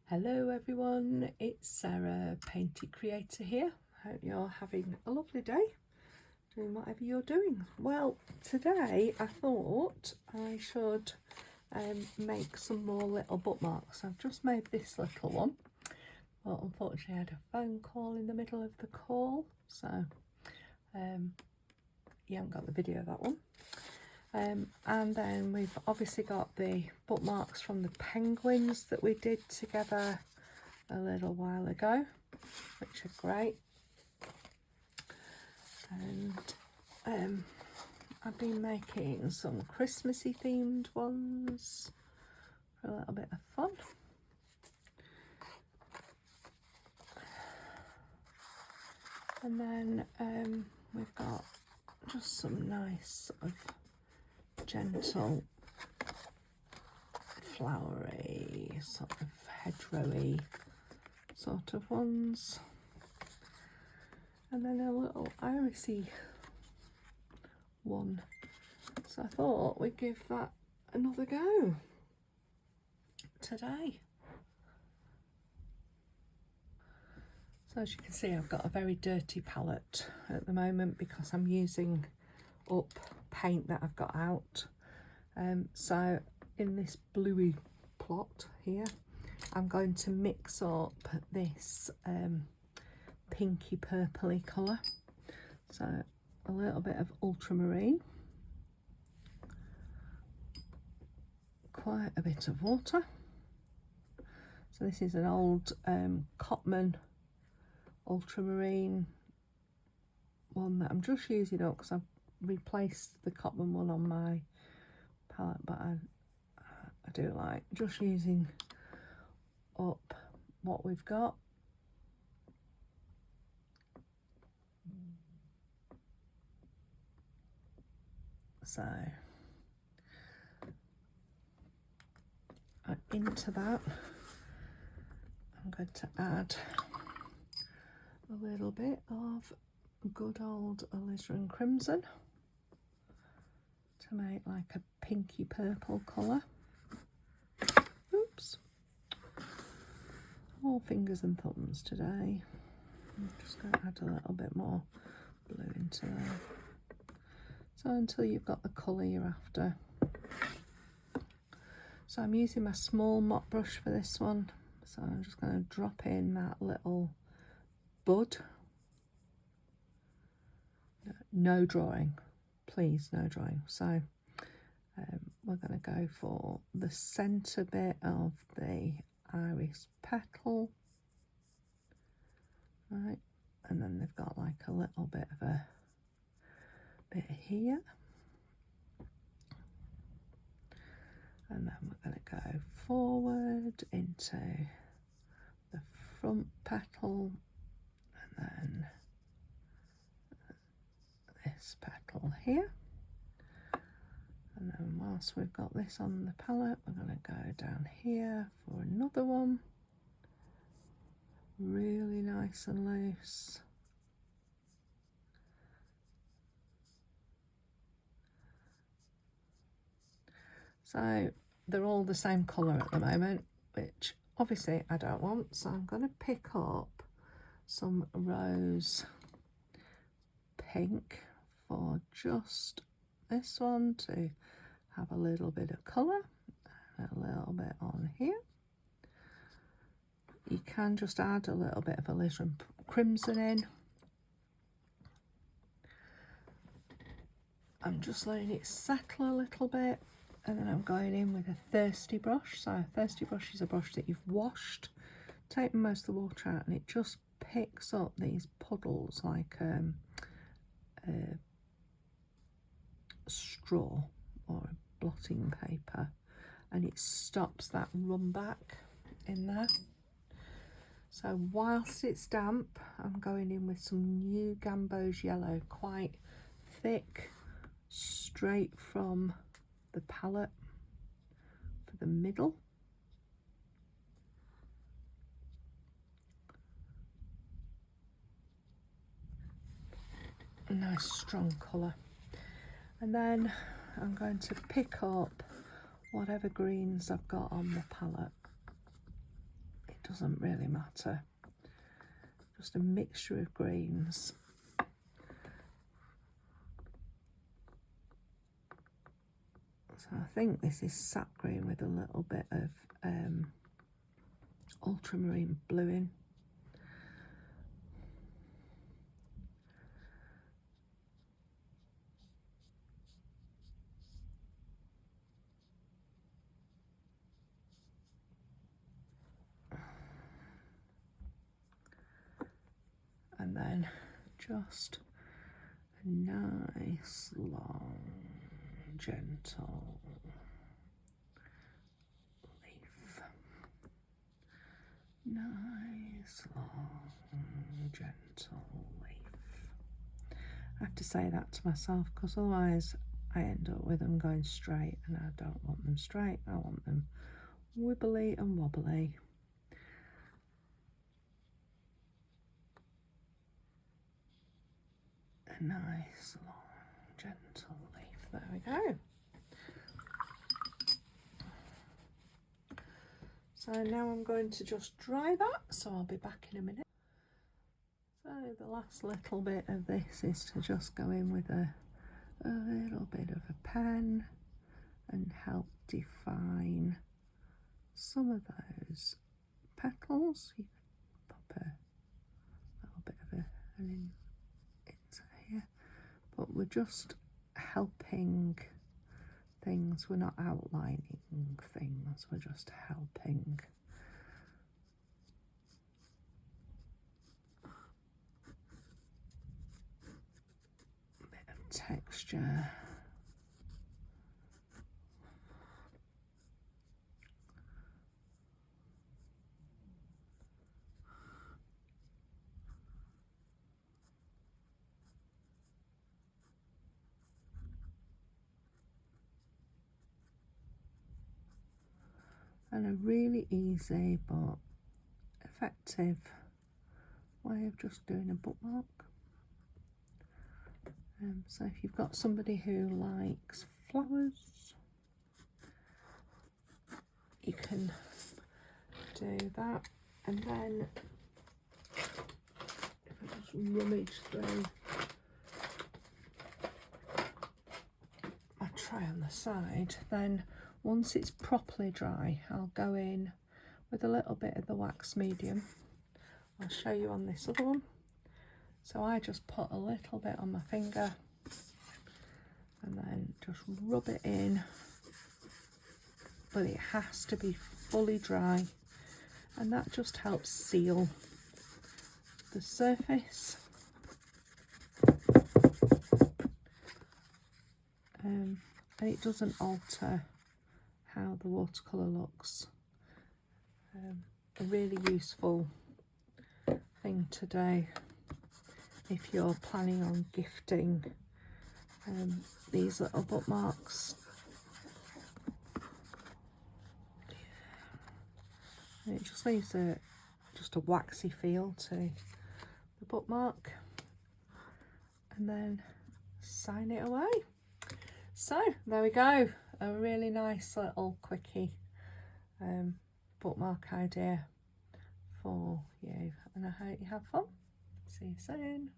Hello everyone, it's Sarah, Painty Creator here. Hope you're having a lovely day, doing whatever you're doing. Well, today I thought I should make some more little bookmarks. I've just made this little one, but unfortunately I had a phone call in the middle of the call, so you haven't got the video of that one. And then we've obviously got the bookmarks from the penguins that we did together a little while ago, which are great. And I've been making some Christmassy themed ones for a little bit of fun. And then we've got just some nice sort of gentle flowery sort of hedgerowy sort of ones, and then a little irisy one, so I thought we'd give that another go today. So as you can see, I've got a very dirty palette at the moment because I'm using up paint that I've got out. So in this bluey plot here, I'm going to mix up this pinky purpley colour. So a little bit of ultramarine, quite a bit of water. So this is an old Cotman ultramarine one that I'm just using up because I've replaced the Cotman one on my palette, but I do like just using up what we've got. So into that I'm going to add a little bit of good old Alizarin crimson to make like a pinky purple colour. Oops, all fingers and thumbs today. I'm just going to add a little bit more blue into there, so until you've got the colour you're after. So I'm using my small mop brush for this one, so I'm just going to drop in that little bud. No drawing, please, no drawing. So we're going to go for the centre bit of the iris petal, right, and then they've got like a little bit of a bit here, and then we're going to go forward into the front petal, and then this petal here. And then whilst we've got this on the palette, we're going to go down here for another one, really nice and loose. So they're all the same colour at the moment, which obviously I don't want, so I'm going to pick up some rose pink for just this one to have a little bit of colour, and a little bit on here. You can just add a little bit of alizarin crimson in. I'm just letting it settle a little bit, and then I'm going in with a thirsty brush. So a thirsty brush is a brush that you've washed, taken most of the water out, and it just picks up these puddles like a straw or a blotting paper, and it stops that run back in there. So whilst it's damp, I'm going in with some new Gamboge Yellow, quite thick, straight from the palette for the middle. A nice strong colour. And then I'm going to pick up whatever greens I've got on the palette. It doesn't really matter. Just a mixture of greens. So I think this is sap green with a little bit of ultramarine blue in. And then just a nice, long, gentle leaf. Nice, long, gentle leaf. I have to say that to myself because otherwise I end up with them going straight, and I don't want them straight. I want them wibbly and wobbly. A nice, long, gentle leaf. There we go. So now I'm going to just dry that, so I'll be back in a minute. So the last little bit of this is to just go in with a little bit of a pen and help define some of those petals. You can pop a little bit of an insert here, but we're just helping things. We're not outlining things, we're just helping. A bit of texture. And a really easy but effective way of just doing a bookmark. So if you've got somebody who likes flowers, you can do that. And then if I just rummage through my tray on the side, then once it's properly dry, I'll go in with a little bit of the wax medium. I'll show you on this other one. So I just put a little bit on my finger and then just rub it in, but it has to be fully dry, and that just helps seal the surface. And it doesn't alter how the watercolour looks. A really useful thing to do if you're planning on gifting these little bookmarks. And it just leaves just a waxy feel to the bookmark, and then sign it away. So there we go, a really nice little quickie bookmark idea for you, and I hope you have fun. See you soon.